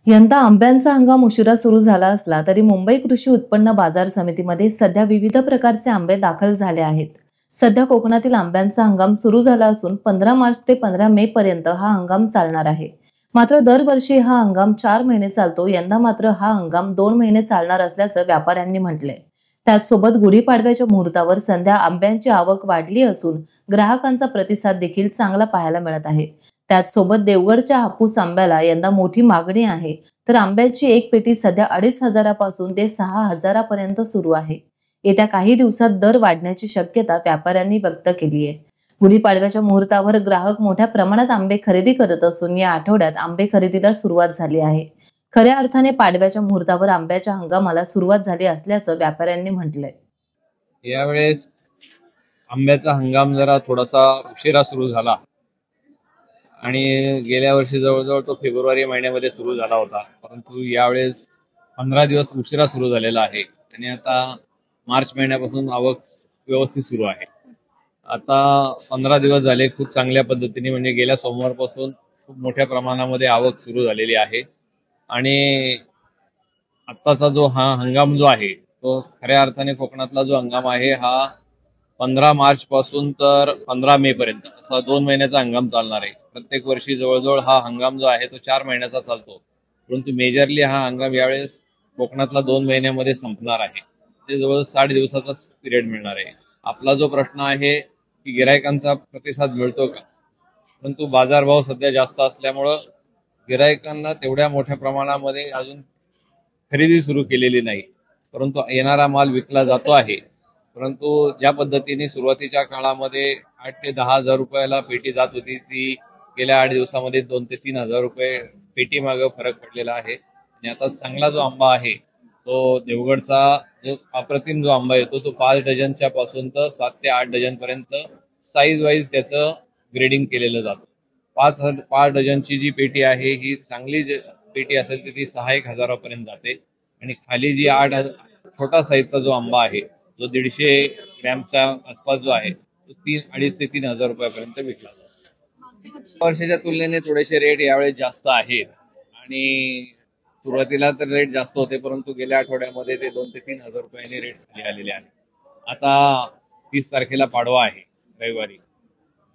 यंदा आंब्यांचा हंगाम उशिरा सुरू झाला असला तरी मुंबई कृषी उत्पन्न बाजार समितीमध्ये सध्या विविध प्रकारचे आंबे दाखल झाले आहेत। सध्या कोकणातील आंब्यांचा हंगाम सुरू झाला असून 15 मार्च ते 15 मे पर्यंत हा हंगाम चालणार आहे। मात्र दरवर्षी हा हंगाम 4 महिने चालतो, यंदा मात्र हा हंगाम 2 महिने चालणार असल्याचं व्यापाऱ्यांनी म्हटलंय। त्याचसोबत गुढीपाडव्याच्या मुहूर्तावर सध्या आंब्यांची आवक वाढली असून ग्राहकांचा प्रतिसाद देखील चांगला पाहायला मिळत आहे। त्याचसोबत देवगडच्या हापूस आंब्याला यंदा मोठी मागणी आहे, तर आंब्याची एक पेटी सध्या 2,500 पासून ते 6,000 पर्यंत सुरू आहे। येत्या काही दिवसात दर वाढण्याची शक्यता व्यापाऱ्यांनी व्यक्त केली आहे। गुढीपाडव्याच्या मुहूर्तावर ग्राहक मोठ्या प्रमाणात आंबे खरेदी करत असून या आठवड्यात आंबे खरेदीला सुरुवात झाली आहे। खऱ्या अर्थाने पाडव्याच्या मुहूर्तावर आंब्याच्या हंगामाला सुरुवात झाली असल्याचं व्यापाऱ्यांनी म्हटलंय। यावेळेस आंब्याचा हंगाम जरा थोडासा उशिरा सुरू झाला आणि गेल्या वर्षी जवळजवळ तो फेब्रुवारी महिन्यामध्ये सुरू झाला होता, परंतु यावेळेस 15 दिवस उशिरा सुरू झालेला आहे आणि आता मार्च महिन्यापासून आवक व्यवस्थित सुरू आहे। आता 15 दिवस झाले खूप चांगल्या पद्धतीने, म्हणजे गेल्या सोमवारपासून खूप मोठ्या प्रमाणामध्ये आवक सुरू झालेली आहे आणि आत्ताचा जो हा हंगाम जो आहे तो खऱ्या अर्थाने कोकणातला जो हंगाम आहे हा 15 मार्च पासून तर 15 मे पर्यंत असा 2 महिन्याचा हंगाम चालणार आहे। प्रत्येक वर्षी जवळजवळ हा हंगाम जो आहे तो 4 महिन्याचा चालतो, परंतु मेजरली हा हंगाम यावेळेस कोकणातला 2 महिन्यामध्ये संपणार आहे। ते जवळ 60 दिवसाचा पिरियड मिळणार आहे। आपला जो प्रश्न आहे की गिरायकांचा प्रतिसाद मिळतो का, परंतु बाजारभाव सध्या जास्त असल्यामुळं गिरायकांना तेवढ्या मोठ्या प्रमाणामध्ये अजून खरेदी सुरू केलेली नाही, परंतु येणारा माल विकला जातो आहे। परंतु ज्या पद्धतीने सुरुवातीच्या काळामध्ये 8 ते 10 हजार रुपयाला पेटी जात होती, ती गेल्या 8 दिवसामध्ये 2 ते 3 हजार रुपये पेटी मागे फरक पडलेला आहे। आणि आता चांगला जो आंबा आहे तो देवगडचा जो अप्रतिम जो आंबा येतो तो 5 डझनच्या पासून तर 7 ते 8 डझन पर्यंत साईज वाईज त्याचं ग्रेडिंग केलेलं जातं। 5 डझनची जी पेटी आहे ही चांगली पेटी असेल तर ती 6-1 हजारापर्यंत जाते आणि खाली जी 8 छोटा साईजचा जो आंबा आहे जो 150 ग्रॅमच्या आसपास जो आहे तो 2.5 ते 3 हजार रुपयापर्यंत विकला जातो। वर्षाच्या तुलनेने थोडेसे रेट यावेळेस जास्त आहेत आणि सुरुवातीला तर रेट जास्त होते, परंतु गेल्या आठवड्यामध्ये ते 2 ते 3 हजार रुपयांनी रेट खाली आलेले आहे। आता 30 तारखेला पाडवा आहे, रविवारी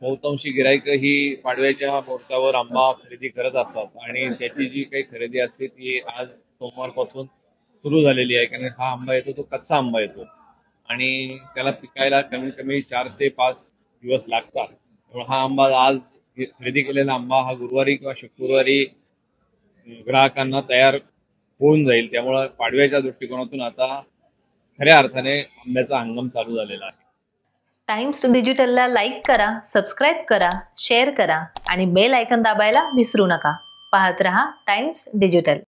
बहुतांशी गिराईक ही पाडव्याच्या मुहूर्तावर आंबा खरेदी करत असतात आणि त्याची जी काही खरेदी असते ती आज सोमवारपासून सुरू झालेली आहे। कारण हा आंबा येतो तो कच्चा आंबा येतो आणि त्याला पिकायला कमीत कमी 4 ते 5 दिवस लागतात। त्यामुळे हा आंबा आज खरेदी केलेला आंबा हा गुरुवारी किंवा शुक्रवारी ग्राहकांना तयार होऊन जाईल। त्यामुळे पाडव्याच्या दृष्टिकोनातून आता खऱ्या अर्थाने आंब्याचा हंगाम चालू झालेला आहे। टाइम्स डिजिटलला लाईक करा, सबस्क्राईब करा, शेअर करा आणि बेल आयकॉन दाबायला विसरू नका। पाहत रहा टाइम्स डिजिटल।